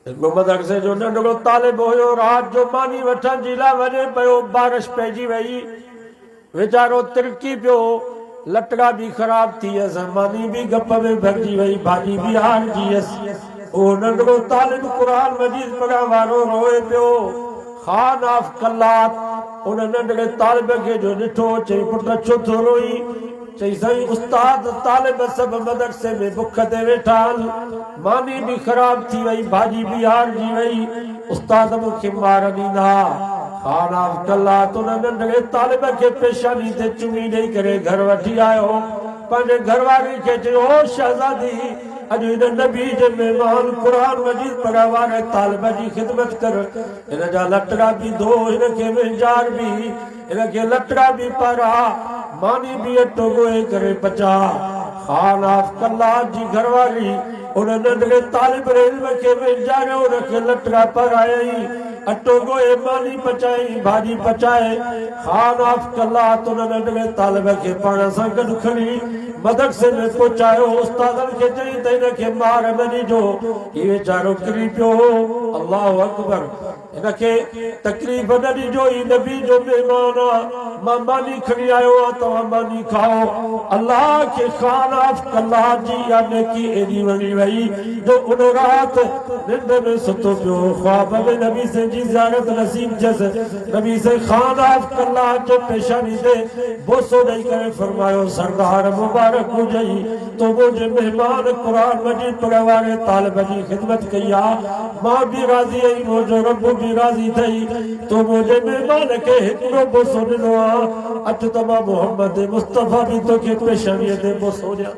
मदरसे जो नंढड़ो तालिब हुयो, रात जो मानी वठण जी लाइ वञे पियो, बारिश पइजी वई, वीचारो तिरकी पियो, लटड़ा भी ख़राब थी वियसि, मानी भी गप में भरिजी वई, भाॼी भी हारजी वियसि। उहो नंढड़ो तालिब क़ुरान मजीद पढ़ण वारो रोए पियो। ख़ान ऑफ कलात उन नंढड़े तालिब खे जो ॾिठो, चई पुट छो थो रोई? चई साईं उस्ताद तालिब सभु मदरसे में बुख ते वेठा आहिनि, मानी भी ख़राब थी वई, भाॼी भी हारजी वई, उस्ताद मूंखे मार ॾींदा। ख़ान ऑफ कलात उन नंढड़े तालिब खे पेशानी ते चुमी ॾेई करे घर वठी आयो। पंहिंजे घरवारी खे चयो, ओ शहज़ादी, अॼु हिन नबी जे महिमान क़ुरान मजीद पढ़ण वारे तालिब जी ख़िदमत कर, हिन जा लटड़ा भी धो, हिन खे वेंजार भी, हिन खे लटड़ा भी पारा, मानी भी अटो ॻोहे करे पचा। ख़ान ऑफ कलात जी घरवारी उन नंढड़े तालिब इल्म खे वेंजारियो, हुन खे लटड़ा पारायई, अटो ॻोहे मानी पचाई, भाॼी पचाए। ख़ान ऑफ कलात उन नंढड़े तालिब खे पाण सां गॾु खणी मदरसे में पहुचायो। उस्तादनि खे चई त हिन खे मार न ॾिजो, हीउ वीचारो किरी पियो। अल्लाहु अकबर, हिन खे तकलीफ़ न ॾिजो, ही नबी जो महिमान आहे, मां मानी खणी आयो आहियां, तव्हां मानी खाओ। अल्लाह खे ख़ान ऑफ कलात जी इहा नेकी एॾी वणी वई जो उन राति निंड में सुतो पियो, ख्वाब में नबी से जी ज़ियारत नसीब थियसि। नबी से ख़ान ऑफ कलात जे पेशानी ते बोसो ॾेई करे फरमायो, सरदार मुबारक हुजई, तो मुंहिंजे महिमान क़ुरान मजीद पढ़ण वारे तालिब जी ख़िदमत कई आहे, मां भी राज़ी आई, मुंहिंजो रब भी राज़ी थई, तो मुंहिंजे महिमान खे हिकिड़ो बोसो ॾिनो आहे, अचु त मां मोहम्मद मुस्तफ़ा भी तोखे पेशानीअ ते बोसो ॾियां।